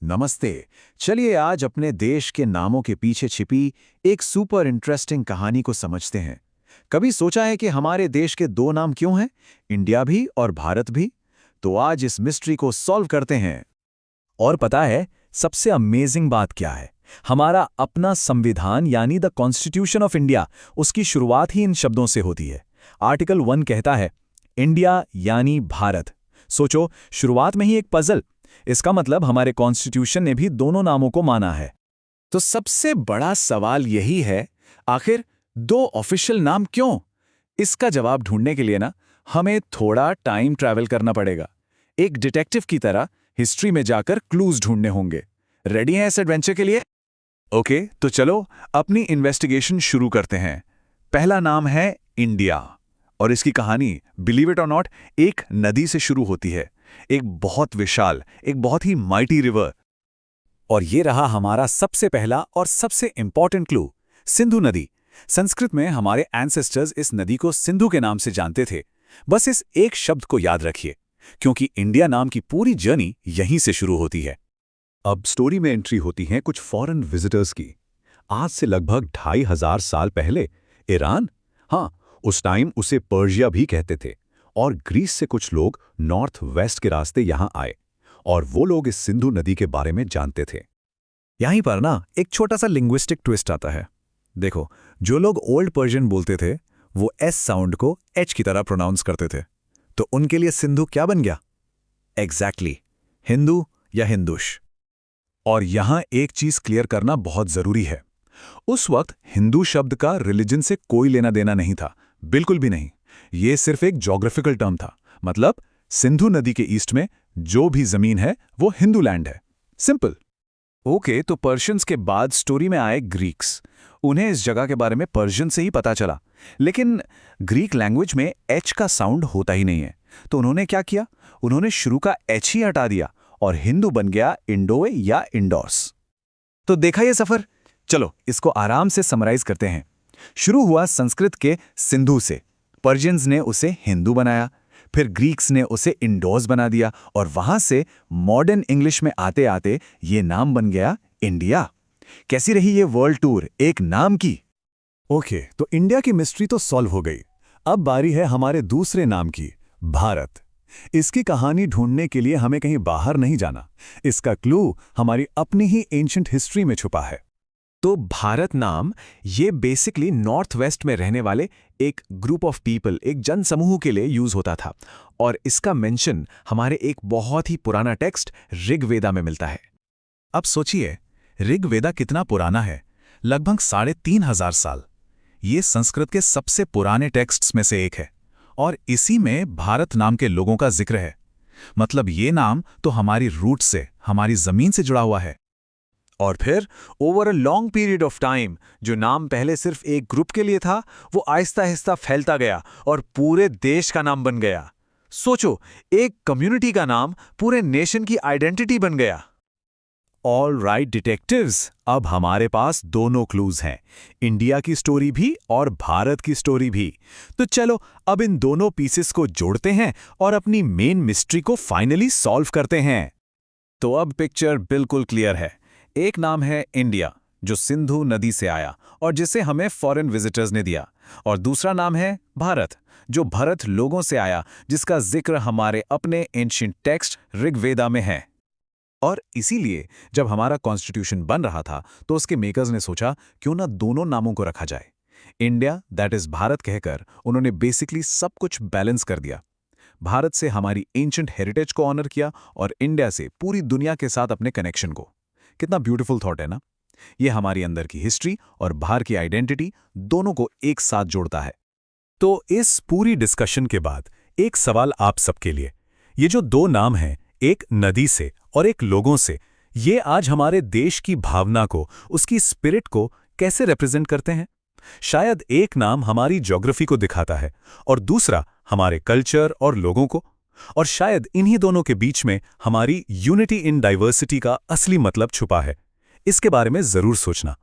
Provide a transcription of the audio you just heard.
नमस्ते। चलिए आज अपने देश के नामों के पीछे छिपी एक सुपर इंटरेस्टिंग कहानी को समझते हैं। कभी सोचा है कि हमारे देश के दो नाम क्यों हैं, इंडिया भी और भारत भी? तो आज इस मिस्ट्री को सॉल्व करते हैं। और पता है सबसे अमेजिंग बात क्या है? हमारा अपना संविधान यानी द कॉन्स्टिट्यूशन ऑफ इंडिया, उसकी शुरुआत ही इन शब्दों से होती है। आर्टिकल 1 कहता है इंडिया यानी भारत। सोचो, शुरुआत में ही एक पजल। इसका मतलब हमारे कॉन्स्टिट्यूशन ने भी दोनों नामों को माना है। तो सबसे बड़ा सवाल यही है, आखिर दो ऑफिशियल नाम क्यों? इसका जवाब ढूंढने के लिए हमें थोड़ा टाइम ट्रैवल करना पड़ेगा। एक डिटेक्टिव की तरह हिस्ट्री में जाकर क्लूज ढूंढने होंगे। रेडी हैं इस एडवेंचर के लिए? ओके, तो चलो अपनी इन्वेस्टिगेशन शुरू करते हैं। पहला नाम है इंडिया और इसकी कहानी, बिलीव इट और नॉट, एक नदी से शुरू होती है। एक बहुत विशाल, एक बहुत ही माइटी रिवर। और ये रहा हमारा सबसे पहला और सबसे इंपॉर्टेंट क्लू, सिंधु नदी। संस्कृत में हमारे एंसेस्टर्स इस नदी को सिंधु के नाम से जानते थे। बस इस एक शब्द को याद रखिए, क्योंकि इंडिया नाम की पूरी जर्नी यहीं से शुरू होती है। अब स्टोरी में एंट्री होती है कुछ फॉरेन विजिटर्स की। आज से लगभग 2500 साल पहले ईरान, हाँ, उस टाइम उसे पर्शिया भी कहते थे, और ग्रीस से कुछ लोग नॉर्थ वेस्ट के रास्ते यहां आए, और वो लोग इस सिंधु नदी के बारे में जानते थे। यहीं पर एक छोटा सा लिंग्विस्टिक ट्विस्ट आता है। देखो, जो लोग ओल्ड पर्शियन बोलते थे वो एस साउंड को एच की तरह प्रोनाउंस करते थे, तो उनके लिए सिंधु क्या बन गया? एग्जैक्टली, हिंदू या हिंदुश। और यहां एक चीज क्लियर करना बहुत जरूरी है। उस वक्त हिंदू शब्द का रिलीजन से कोई लेना देना नहीं था, बिल्कुल भी नहीं। ये सिर्फ एक ज्योग्राफिकल टर्म था। मतलब सिंधु नदी के ईस्ट में जो भी जमीन है वो हिंदू लैंड है। सिंपल। ओके, तो पर्शियंस के बाद स्टोरी में आए ग्रीक्स। उन्हें इस जगह के बारे में पर्शियन से ही पता चला, लेकिन ग्रीक लैंग्वेज में एच का साउंड होता ही नहीं है। तो उन्होंने क्या किया? उन्होंने शुरू का एच ही हटा दिया और हिंदू बन गया इंडोए या इंडोर्स। तो देखा ये सफर। चलो इसको आराम से समराइज करते हैं। शुरू हुआ संस्कृत के सिंधु से, पर्शियंस ने उसे हिंदू बनाया, फिर ग्रीक्स ने उसे इंडोर्स बना दिया, और वहां से मॉडर्न इंग्लिश में आते आते ये नाम बन गया इंडिया। कैसी रही ये वर्ल्ड टूर एक नाम की? ओके, तो इंडिया की मिस्ट्री तो सॉल्व हो गई। अब बारी है हमारे दूसरे नाम की, भारत। इसकी कहानी ढूंढने के लिए हमें कहीं बाहर नहीं जाना। इसका क्लू हमारी अपनी ही एंशिएंट हिस्ट्री में छुपा है। तो भारत नाम ये बेसिकली नॉर्थ वेस्ट में रहने वाले एक ग्रुप ऑफ पीपल, एक जन समूह के लिए यूज होता था, और इसका मेंशन हमारे एक बहुत ही पुराना टेक्स्ट ऋग्वेदा में मिलता है। अब सोचिए, ऋग्वेदा कितना पुराना है? लगभग 3500 साल। ये संस्कृत के सबसे पुराने टेक्स्ट्स में से एक है, और इसी में भारत नाम के लोगों का जिक्र है। मतलब ये नाम तो हमारी रूट से, हमारी जमीन से जुड़ा हुआ है। और फिर over a long period of time, जो नाम पहले सिर्फ एक ग्रुप के लिए था, वो आहिस्ता आहिस्ता फैलता गया और पूरे देश का नाम बन गया। सोचो, एक कम्युनिटी का नाम पूरे नेशन की आइडेंटिटी बन गया। ऑल राइट डिटेक्टिव्स, अब हमारे पास दोनों क्लूज हैं, इंडिया की स्टोरी भी और भारत की स्टोरी भी। तो चलो अब इन दोनों पीसेस को जोड़ते हैं और अपनी मेन मिस्ट्री को फाइनली सॉल्व करते हैं। तो अब पिक्चर बिल्कुल क्लियर है। एक नाम है इंडिया, जो सिंधु नदी से आया और जिसे हमें फॉरेन विजिटर्स ने दिया, और दूसरा नाम है भारत, जो भरत लोगों से आया, जिसका जिक्र हमारे अपने एंशिएंट टेक्स्ट ऋग्वेदा में है। और इसीलिए जब हमारा कॉन्स्टिट्यूशन बन रहा था तो उसके मेकर्स ने सोचा क्यों ना दोनों नामों को रखा जाए। इंडिया दैट इज भारत कहकर उन्होंने बेसिकली सब कुछ बैलेंस कर दिया। भारत से हमारी एंशिएंट हेरिटेज को ऑनर किया और इंडिया से पूरी दुनिया के साथ अपने कनेक्शन को। कितना ब्यूटीफुल थॉट है ना? ये हमारी अंदर की हिस्ट्री और बाहर की आइडेंटिटी दोनों को एक साथ जोड़ता है। तो इस पूरी डिस्कशन के बाद एक सवाल आप सबके लिए। ये जो दो नाम हैं, एक नदी से और एक लोगों से, ये आज हमारे देश की भावना को, उसकी स्पिरिट को कैसे रिप्रेजेंट करते हैं? शायद एक नाम हमारी ज्योग्राफी को दिखाता है और दूसरा हमारे कल्चर और लोगों को, और शायद इन्हीं दोनों के बीच में हमारी यूनिटी इन डाइवर्सिटी का असली मतलब छुपा है। इसके बारे में जरूर सोचना।